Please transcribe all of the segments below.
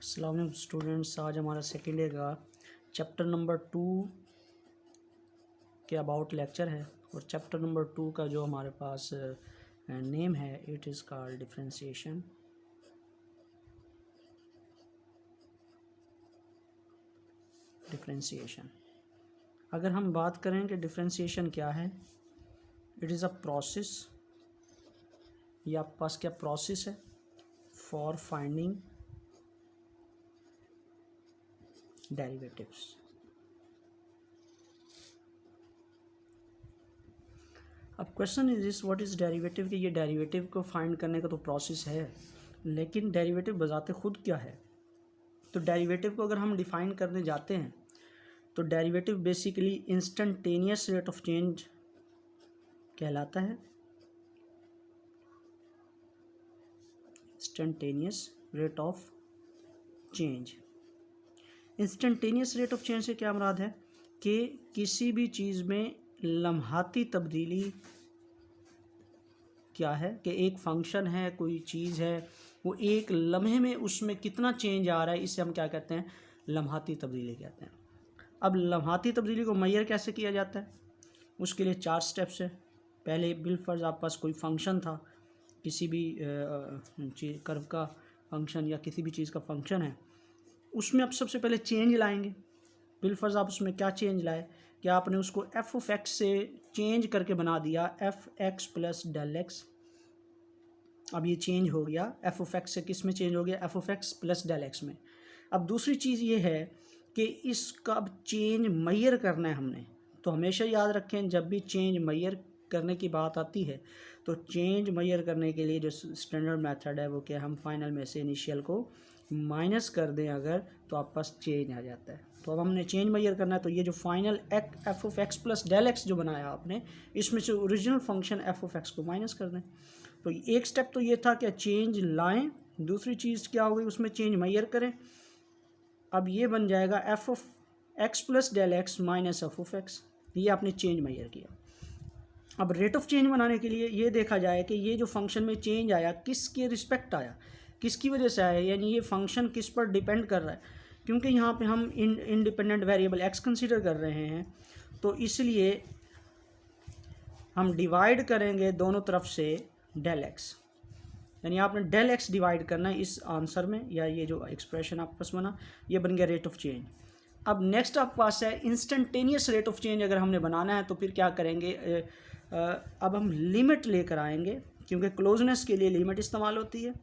अस्सलाम वालेकुम स्टूडेंट्स, आज हमारा सेकेंड ईयर का चैप्टर नंबर 2 के अबाउट लेक्चर है। और चैप्टर नंबर 2 का जो हमारे पास नेम है, it is called differentiation. Differentiation अगर हम बात करें कि डिफरेंशिएशन क्या है, इट इज़ अ प्रोसेस, ये आपके पास क्या प्रोसेस है फॉर फाइंडिंग डेरिवेटिव्स। अब question is this, what is derivative, कि ये डेरिवेटिव को फाइंड करने का तो प्रोसेस है, लेकिन डेरिवेटिव बजाते खुद क्या है। तो डेरिवेटिव को अगर हम डिफाइन करने जाते हैं तो derivative basically instantaneous rate of change कहलाता है। Instantaneous rate of change, instantaneous rate of change से क्या मुराद है कि किसी भी चीज़ में लम्हाती तब्दीली क्या है, कि एक फंक्शन है, कोई चीज़ है, वो एक लम्हे में उसमें कितना चेंज आ रहा है, इसे हम क्या कहते हैं, लम्हाती तब्दीली कहते हैं। अब लम्हाती तब्दीली को मेजर कैसे किया जाता है, उसके लिए 4 स्टेप्स है। पहले बिलफर्ज आपके पास कोई फंक्शन था, किसी भी कर्व का फंक्शन या किसी भी चीज़ का फंक्शन है, उसमें आप सबसे पहले चेंज लाएंगे। बिलफर्ज आप उसमें क्या चेंज लाए कि आपने उसको एफ ऑफ एक्स से चेंज करके बना दिया f x plus del x. अब ये चेंज हो गया एफ ऑफ एक्स से किस में चेंज हो गया, f of x plus del x में। अब दूसरी चीज़ ये है कि इसका अब चेंज मेजर करना है हमने। तो हमेशा याद रखें, जब भी चेंज मेजर करने की बात आती है तो चेंज मेजर करने के लिए जो स्टैंडर्ड मेथड है वो क्या, हम फाइनल में से इनिशियल को माइनस कर दें अगर, तो आप पास चेंज आ जाता है। तो अब हमने चेंज मेजर करना है, तो ये जो final f of x plus del x जो बनाया आपने, इसमें से original function f of x को माइनस कर दें। तो एक स्टेप तो ये था कि चेंज लाएं, दूसरी चीज़ क्या होगी, उसमें चेंज मेजर करें। अब ये बन जाएगा f of x plus del x minus f of x, ये आपने चेंज मेजर किया। अब रेट ऑफ चेंज बनाने के लिए ये देखा जाए कि ये जो फंक्शन में चेंज आया किसके रिस्पेक्ट आया, किसकी वजह से आया, यानी ये फंक्शन किस पर डिपेंड कर रहा है। क्योंकि यहाँ पे हम इंडिपेंडेंट वेरिएबल एक्स कंसीडर कर रहे हैं, तो इसलिए हम डिवाइड करेंगे दोनों तरफ से डेल एक्स, यानी आपने डेल एक्स डिवाइड करना है इस आंसर में, या ये जो एक्सप्रेशन आपके पास बना ये बन गया रेट ऑफ चेंज। अब नेक्स्ट आपके पास है इंस्टेंटेनियस रेट ऑफ चेंज। अगर हमने बनाना है तो फिर क्या करेंगे, अब हम लिमिट लेकर आएंगे, क्योंकि क्लोजनेस के लिए लिमिट इस्तेमाल होती है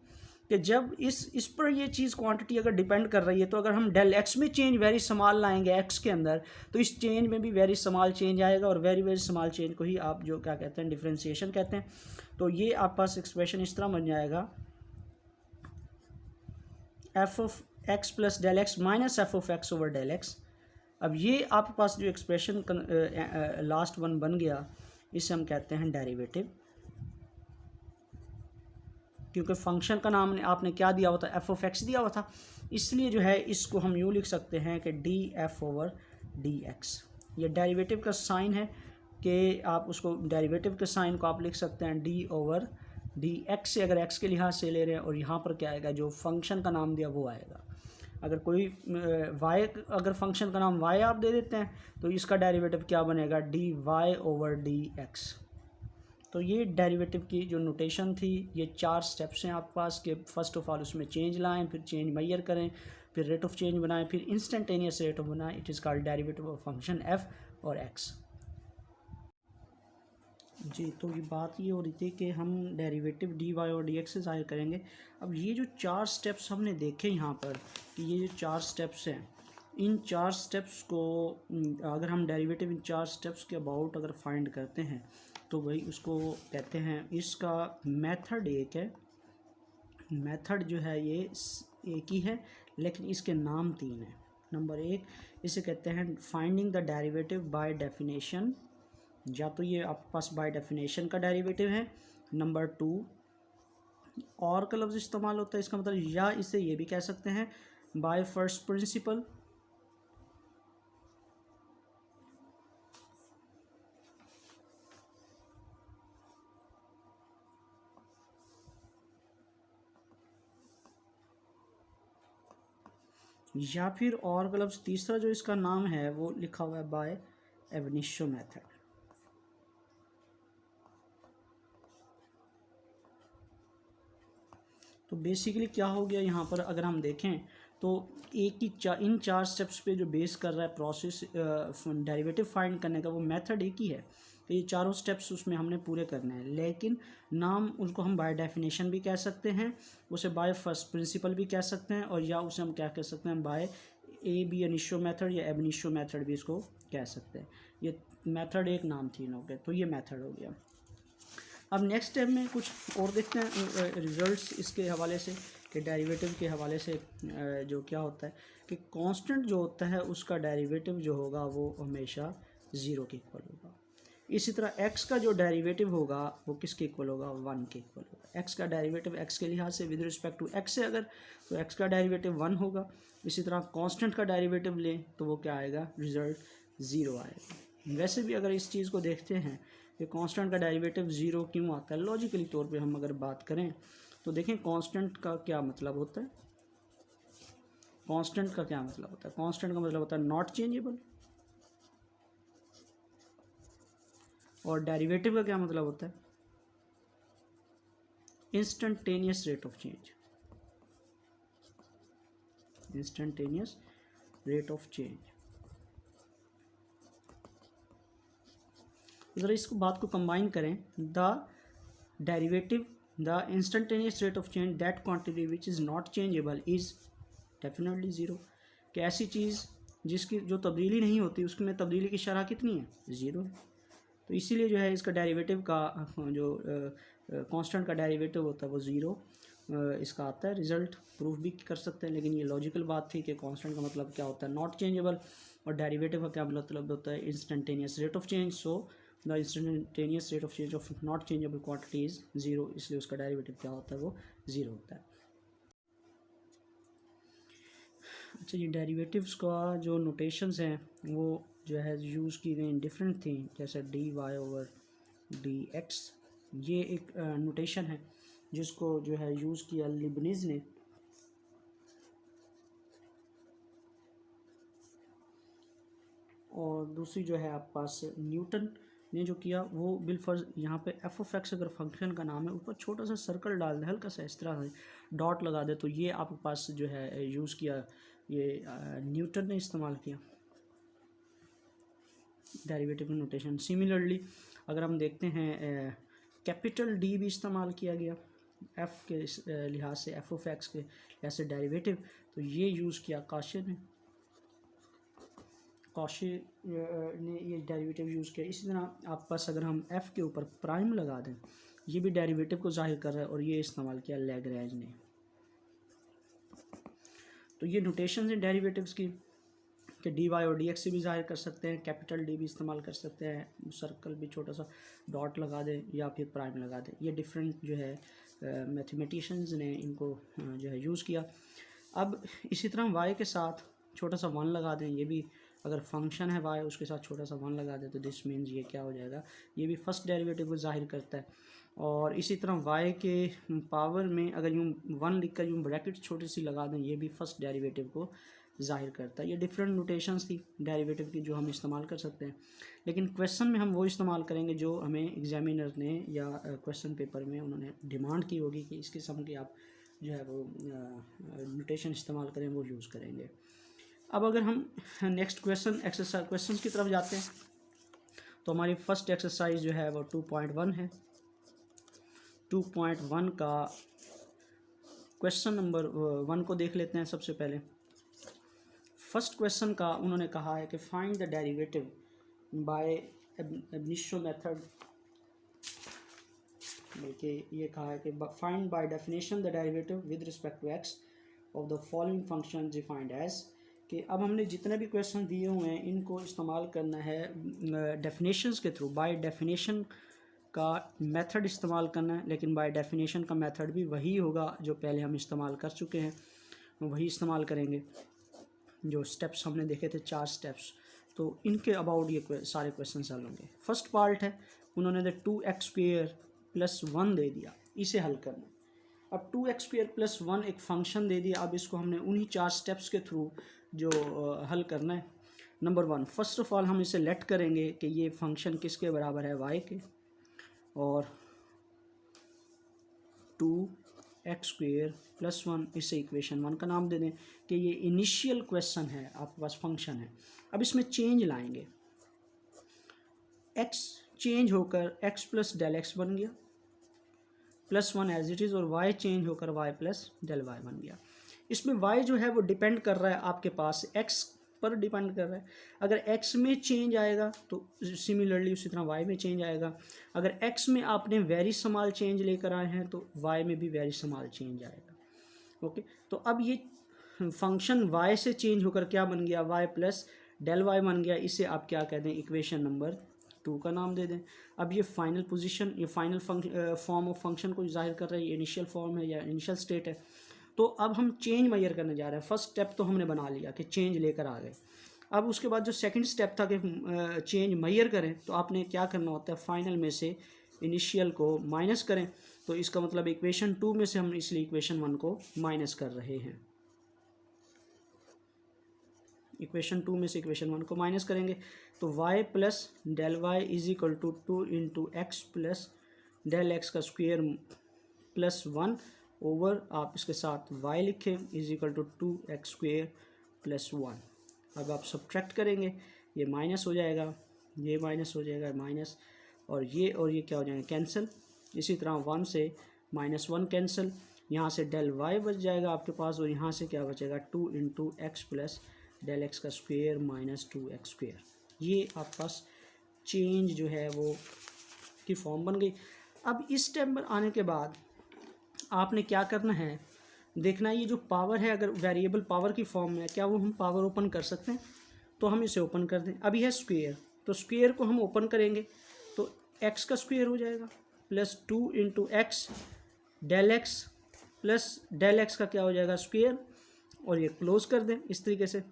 कि जब इस पर ये चीज़ क्वांटिटी अगर डिपेंड कर रही है, तो अगर हम डेल एक्स में चेंज वेरी स्मॉल लाएंगे एक्स के अंदर, तो इस चेंज में भी वेरी स्मॉल चेंज आएगा, और वेरी वेरी स्मॉल चेंज को ही आप जो क्या कहते हैं, डिफरेंशिएशन कहते हैं। तो ये आप पास एक्सप्रेशन इस तरह बन जाएगा, f of x plus del x minus f of x over del x. अब ये आपके पास जो एक्सप्रेशन लास्ट वन बन गया, इसे हम कहते हैं डेरिवेटिव, क्योंकि फंक्शन का नाम आपने क्या दिया हुआ था, एफ ऑफ एक्स दिया हुआ था, इसलिए जो है इसको हम यूँ लिख सकते हैं कि D F over d x. ये डेरिवेटिव का साइन है कि आप उसको डेरिवेटिव के साइन को आप लिख सकते हैं डी ओवर डी एक्स से, अगर एक्स के लिहाज से ले रहे हैं, और यहाँ पर क्या आएगा, जो फंक्शन का नाम दिया वो आएगा। अगर कोई वाई, अगर फंक्शन का नाम वाई आप दे देते हैं तो इसका डेरिवेटिव क्या बनेगा, d y over d x. तो ये डेरिवेटिव की जो नोटेशन थी, ये 4 स्टेप्स हैं आपके पास, कि फ़र्स्ट ऑफ ऑल उसमें चेंज लाएं, फिर चेंज मेजर करें, फिर रेट ऑफ चेंज बनाएं, फिर इंस्टेंटेनियस रेट ऑफ बनाएं। It is called derivative of function F और एक्स। जी, तो ये बात ये हो रही थी कि हम डेरिवेटिव डी वाई और डी एक्स से ज़ाहिर करेंगे। अब ये जो 4 स्टेप्स हमने देखे यहाँ पर, कि ये जो 4 स्टेप्स हैं, इन 4 स्टेप्स को अगर हम डेरिवेटिव इन 4 स्टेप्स के अबाउट अगर फाइंड करते हैं तो भाई उसको कहते हैं, इसका मेथड एक है, मेथड जो है ये एक ही है, लेकिन इसके नाम 3 हैं। नंबर 1 इसे कहते हैं finding the derivative by definition, या तो ये आपके पास बाय डेफिनेशन का डेरिवेटिव है। नंबर 2 और का लफ्ज़ इस्तेमाल होता है, इसका मतलब, या इसे ये भी कह सकते हैं बाय फर्स्ट प्रिंसिपल। या फिर और मतलब तीसरा जो इसका नाम है वो लिखा हुआ है बाय एब इनिशियो मेथड। तो बेसिकली क्या हो गया यहाँ पर, अगर हम देखें तो एक ही इन 4 स्टेप्स पे जो बेस कर रहा है प्रोसेस डेरिवेटिव फाइंड करने का, वो मेथड एक ही है। तो ये चारों स्टेप्स उसमें हमने पूरे करने हैं, लेकिन नाम उनको हम बाय डेफिनेशन भी कह सकते हैं, उसे बाय फर्स्ट प्रिंसिपल भी कह सकते हैं, और या उसे हम क्या कह सकते हैं, by a b initio method या एब इनिशियो मेथड भी इसको कह सकते हैं। ये मेथड एक नाम थी इन हो गया, तो ये मेथड हो गया। अब नेक्स्ट स्टेप में कुछ और देखते हैं रिजल्ट्स इसके हवाले से, कि डेरिवेटिव के हवाले से जो क्या होता है कि कांस्टेंट जो होता है उसका डेरिवेटिव जो होगा वो हमेशा ज़ीरो के इक्वल होगा। इसी तरह x का जो डेरिवेटिव होगा वो किसके इक्वल होगा, 1 के इक्वल होगा। x का डेरिवेटिव x के लिहाज से विद रिस्पेक्ट टू x है अगर, तो x का डेरिवेटिव 1 होगा। इसी तरह कांस्टेंट का डेरिवेटिव लें तो वो क्या आएगा, रिजल्ट 0 आएगा। वैसे भी अगर इस चीज़ को देखते हैं कि कांस्टेंट का डेरिवेटिव 0 क्यों आता है, लॉजिकली तौर पे हम अगर बात करें तो देखें कांस्टेंट का क्या मतलब होता है। कांस्टेंट का क्या मतलब होता है, कांस्टेंट का मतलब होता है नॉट चेंजेबल। और डेरिवेटिव का क्या मतलब होता है, instantaneous rate of change, instantaneous rate of change. ज़रा इसको बात को कंबाइन करें, the derivative the instantaneous rate of change that quantity which is not changeable is definitely zero. कि ऐसी चीज़ जिसकी जो तब्दीली नहीं होती उसमें तब्दीली की शरह कितनी है, 0 है। तो इसीलिए जो है इसका डेरिवेटिव का जो कांस्टेंट का डेरिवेटिव होता है वो 0 इसका आता है। रिज़ल्ट प्रूफ भी कर सकते हैं, लेकिन ये लॉजिकल बात थी कि कांस्टेंट का मतलब क्या होता है, नॉट चेंजेबल, और डेरिवेटिव का क्या मतलब होता है, instantaneous rate of change. So the instantaneous rate of change of not changeable quantity is 0, इसलिए उसका डेरिवेटिव क्या होता है, वो 0 होता है। अच्छा, ये डेरिवेटिव्स का जो नोटेशंस हैं वो जो है यूज़ की गई डिफरेंट थी, जैसे dy ओवर dx, ये एक नोटेशन है जिसको जो है यूज़ किया लिबनिज़ ने। और दूसरी जो है आपके पास न्यूटन ने जो किया वो बिलफर्ज, यहाँ पे एफ ऑफ एक्स अगर फंक्शन का नाम है ऊपर छोटा सा सर्कल डाल दे, हल्का सा इस तरह से डॉट लगा दे, तो ये आपके पास जो है यूज़ किया, ये न्यूटन ने इस्तेमाल किया डेरिवेटिव नोटेशन। सिमिलरली अगर हम देखते हैं कैपिटल डी भी इस्तेमाल किया गया एफ़ के लिहाज से, एफ ऑफ एक्स के लिहाज से डेरिवेटिव, तो ये यूज़ किया काशी ने, काशी ने ये डेरिवेटिव यूज़ किया। इसी तरह आप पास अगर हम एफ़ के ऊपर प्राइम लगा दें, ये भी डेरिवेटिव को जाहिर कर रहा है, और ये इस्तेमाल किया लैग्रेंज ने। तो ये नोटेशन है डेरिवेटिव्स की, कि dy और dx से भी जाहिर कर सकते हैं, कैपिटल डी भी इस्तेमाल कर सकते हैं, सर्कल भी छोटा सा डॉट लगा दें या फिर प्राइम लगा दें। ये डिफरेंट जो है मैथमेटिशियंस ने इनको जो है यूज़ किया। अब इसी तरह y के साथ छोटा सा 1 लगा दें, ये भी अगर फंक्शन है y उसके साथ छोटा सा 1 लगा दें तो दिस मीन्स ये क्या हो जाएगा, ये भी फर्स्ट डेरिवेटिव को जाहिर करता है। और इसी तरह y के पावर में अगर यूँ 1 लिख कर यूँ ब्रैकेट छोटी सी लगा दें, ये भी फर्स्ट डेरिवेटिव को जाहिर करता है। ये डिफरेंट नोटेशंस थी डेरिवेटिव की जो हम इस्तेमाल कर सकते हैं, लेकिन क्वेश्चन में हम वो इस्तेमाल करेंगे जो हमें एग्जामिनर ने या क्वेश्चन पेपर में उन्होंने डिमांड की होगी कि इस किस्म की आप जो है वो नोटेशन इस्तेमाल करें, वो यूज़ करेंगे। अब अगर हम नेक्स्ट क्वेश्चन एक्सरसाइज क्वेश्चन की तरफ जाते हैं, तो हमारी फर्स्ट एक्सरसाइज जो है वो 2.1 है। 2.1 का क्वेश्चन नंबर 1 को देख लेते हैं। सबसे पहले फर्स्ट क्वेश्चन का उन्होंने कहा है कि find the derivative by ab initio method, बल्कि ये कहा है कि find by definition the derivative with respect to x of the following function defined as, कि अब हमने जितने भी क्वेश्चन दिए हुए हैं इनको इस्तेमाल करना है डेफिनेशंस के थ्रू, बाय डेफिनेशन का मेथड इस्तेमाल करना है। लेकिन बाय डेफिनेशन का मेथड भी वही होगा जो पहले हम इस्तेमाल कर चुके हैं, वही इस्तेमाल करेंगे। जो स्टेप्स हमने देखे थे 4 स्टेप्स, तो इनके अबाउट ये सारे क्वेश्चन हल होंगे। फर्स्ट पार्ट है, उन्होंने 2x² + 1 दे दिया, इसे हल करना। अब 2x² प्लस 1 एक फंक्शन दे दिया। अब इसको हमने उन्हीं 4 स्टेप्स के थ्रू जो हल करना है। नंबर 1, फर्स्ट ऑफ ऑल हम इसे लेट करेंगे कि ये फंक्शन किसके बराबर है, y के, और 2x² प्लस 1 इसे इक्वेशन 1 का नाम दे दें कि ये इनिशियल क्वेश्चन है, आपके पास फंक्शन है। अब इसमें चेंज लाएंगे, x चेंज होकर x प्लस डेल एक्स बन गया, प्लस 1 एज इट इज़, और y चेंज होकर y प्लस डेल वाई बन गया। इसमें y जो है वो डिपेंड कर रहा है आपके पास x पर डिपेंड कर रहा है। अगर x में चेंज आएगा तो सिमिलरली उसी तरह y में चेंज आएगा। अगर x में आपने वेरी स्मॉल चेंज लेकर आए हैं तो y में भी वेरी स्मॉल चेंज आएगा। ओके, तो अब ये फंक्शन y से चेंज होकर क्या बन गया, y प्लस डेल वाई बन गया। इसे आप क्या कह दें, इक्वेशन नंबर 2 का नाम दे दें। अब ये फाइनल पोजीशन, ये फाइनल फॉर्म ऑफ फंक्शन को जाहिर कर रहा है, ये इनिशियल फॉर्म है या इनिशियल स्टेट है। तो अब हम चेंज मेजर करने जा रहे हैं। फर्स्ट स्टेप तो हमने बना लिया कि चेंज लेकर आ गए। अब उसके बाद जो सेकंड स्टेप था कि चेंज मेजर करें, तो आपने क्या करना होता है, फाइनल में से इनिशियल को माइनस करें। तो इसका मतलब इक्वेशन 2 में से हम इसलिए इक्वेशन 1 को माइनस कर रहे हैं। इक्वेशन 2 में से इक्वेशन 1 को माइनस करेंगे तो y plus del y is equal to 2 into x plus del x का स्क्वेयर प्लस 1 ओवर, आप इसके साथ y लिखें, is equal to 2x square plus 1। अब आप सब्ट्रैक्ट करेंगे, ये माइनस हो जाएगा, ये माइनस हो जाएगा, माइनस, और ये क्या हो जाएगा, कैंसिल। इसी तरह 1 से -1 कैंसिल, यहाँ से डेल y बच जाएगा आपके पास, और यहाँ से क्या बचेगा, 2 into x plus del x का स्क्वेयर माइनस 2x स्क्वेयर। ये आपके पास चेंज जो है वो की फॉर्म बन गई। अब इस स्टेप पर आने के बाद आपने क्या करना है, देखना है ये जो पावर है, अगर वेरिएबल पावर की फॉर्म में है, क्या वो हम पावर ओपन कर सकते हैं। तो हम इसे ओपन कर दें। अभी है स्क्वेयर, तो स्क्वेयर को हम ओपन करेंगे तो x का स्क्वेयर हो जाएगा plus 2 into x del x plus del x का क्या हो जाएगा, स्क्वेयर, और ये क्लोज कर दें इस तरीके से,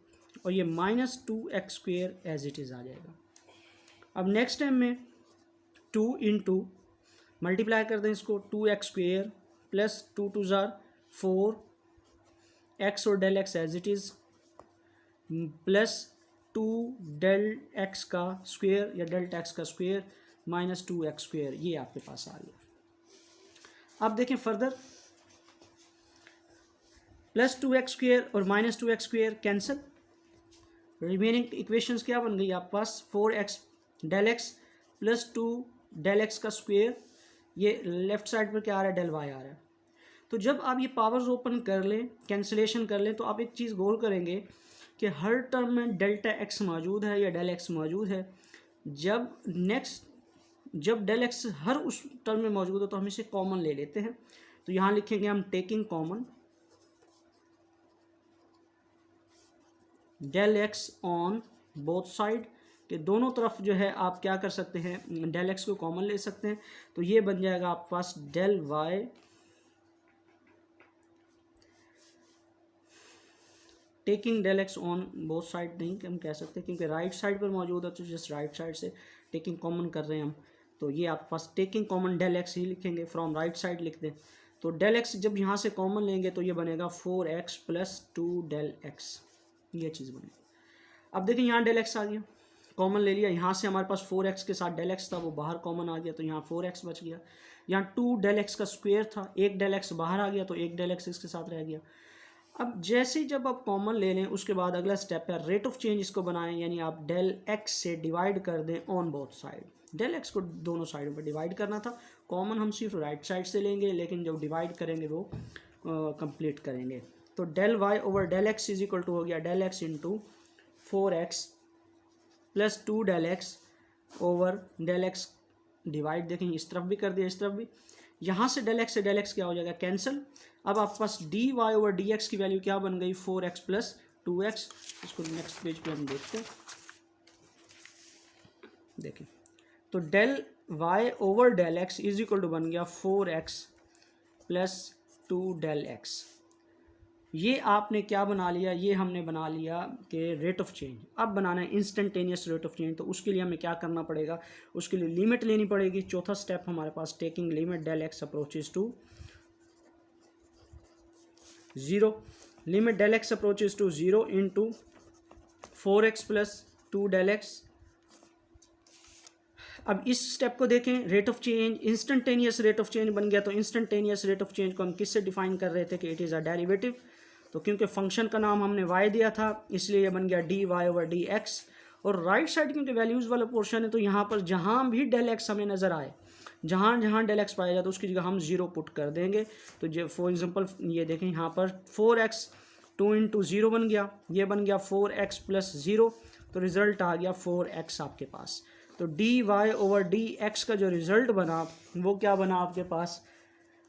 और ये -2x square as it is आ जाएगा। अब नेक्स्ट टाइम में 2 इंटू मल्टीप्लाई कर दें इसको, 2x स्क्वेयर प्लस 2 2 ज़ार 4 x और del x as it is plus 2 del x का स्क्वेयर या डेल्टा एक्स का स्क्वेयर माइनस 2x स्क्वेयर, ये आपके पास आ गया। अब देखें फर्दर, प्लस 2x स्क्वेयर और minus 2x square cancel, remaining equations क्या बन गई आपके पास, 4x del x plus 2 del x का स्क्वेयर, ये लेफ्ट साइड पर क्या आ रहा है, डेल वाई आ रहा है। तो जब आप ये पावर्स ओपन कर लें, कैंसिलेशन कर लें, तो आप एक चीज़ गौर करेंगे कि हर टर्म में डेल्टा एक्स मौजूद है या डेल एक्स मौजूद है। जब डेल एक्स हर उस टर्म में मौजूद हो तो हम इसे कॉमन ले लेते हैं। तो यहाँ लिखेंगे हम taking common del x on both side, के दोनों तरफ जो है आप क्या कर सकते हैं, डेल एक्स को कॉमन ले सकते हैं। तो ये बन जाएगा आपके पास del y taking del x on both side, नहीं हम कह सकते क्योंकि राइट साइड पर मौजूद है, तो जस्ट राइट साइड से टेकिंग कॉमन कर रहे हैं हम। तो ये आपके पास टेकिंग कॉमन डेल एक्स ही लिखेंगे, फ्रॉम राइट साइड लिख दें। तो डेल एक्स जब यहाँ से कॉमन लेंगे तो ये बनेगा 4x प्लस 2 डेल एक्स, ये चीज़ बनेगी। अब देखिए यहाँ डेल एक्स आ गया, कॉमन ले लिया, यहाँ से हमारे पास 4x के साथ डेल एक्स था, वो बाहर कॉमन आ गया, तो यहाँ 4x बच गया। यहाँ 2 डेल एक्स का स्क्वायर था, एक डेल एक्स बाहर आ गया, तो एक डेल एक्स इसके साथ रह गया। अब जैसे ही जब आप कॉमन ले लें, उसके बाद अगला स्टेप है रेट ऑफ चेंज इसको बनाएं, यानी आप डेल एक्स से डिवाइड कर दें on both side. Del x को दोनों साइडों पर डिवाइड करना था, कॉमन हम सिर्फ राइट साइड से लेंगे, लेकिन जब डिवाइड करेंगे वो कंप्लीट करेंगे। तो del y over del x is equal to हो गया del x into 4x plus 2 del x over del x divide, देखें इस तरफ भी कर दिया, इस तरफ भी। यहाँ से डेल एक्स क्या हो जाएगा, कैंसिल। अब आपके पास d y over d x की वैल्यू क्या बन गई, 4x प्लस 2x। इसको नेक्स्ट पेज पे हम देखते हैं, देखें तो del y over del x is equal to बन गया 4x प्लस 2 डेल एक्स। ये आपने क्या बना लिया, ये हमने बना लिया कि रेट ऑफ चेंज। अब बनाना है इंस्टेंटेनियस रेट ऑफ चेंज, तो उसके लिए हमें क्या करना पड़ेगा, उसके लिए लिमिट लेनी पड़ेगी। चौथा स्टेप हमारे पास taking limit del x approaches to 0, limit del x approaches to 0 into 4x plus 2 del x. अब इस स्टेप को देखें, rate of change instantaneous rate of change बन गया। तो इंस्टेंटेनियस रेट ऑफ चेंज को हम किससे डिफाइन कर रहे थे कि इट इज़ अ डेरिवेटिव। तो क्योंकि फंक्शन का नाम हमने y दिया था इसलिए ये बन गया dy ओवर dx। और राइट साइड क्योंकि वैल्यूज़ वाला पोर्शन है तो यहाँ पर जहाँ भी डेल एक्स हमें नज़र आए, जहाँ जहाँ डेल एक्स पाया जाता है उसकी जगह हम 0 पुट कर देंगे। तो जो फॉर एग्जांपल ये देखें यहाँ पर 4x 2 इंटू 0 बन गया, ये बन गया 4x प्लस 0। तो रिज़ल्ट आ गया 4x आपके पास। तो dy ओवर dx का जो रिज़ल्ट बना वो क्या बना आपके पास,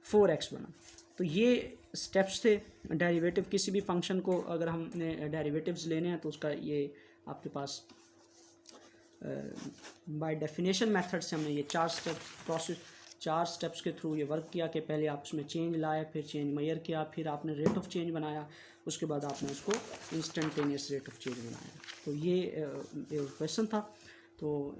4x बना। तो ये स्टेप्स थे डेरिवेटिव किसी भी फंक्शन को अगर हमने डेरिवेटिव्स लेने हैं तो उसका ये आपके पास बाय डेफिनेशन मेथड से हमने ये 4 स्टेप्स के थ्रू ये वर्क किया कि पहले आप उसमें चेंज लाए, फिर चेंज मेजर किया, फिर आपने रेट ऑफ चेंज बनाया, उसके बाद आपने उसको इंस्टेंटेनियस रेट ऑफ चेंज बनाया। तो ये क्वेश्चन था। तो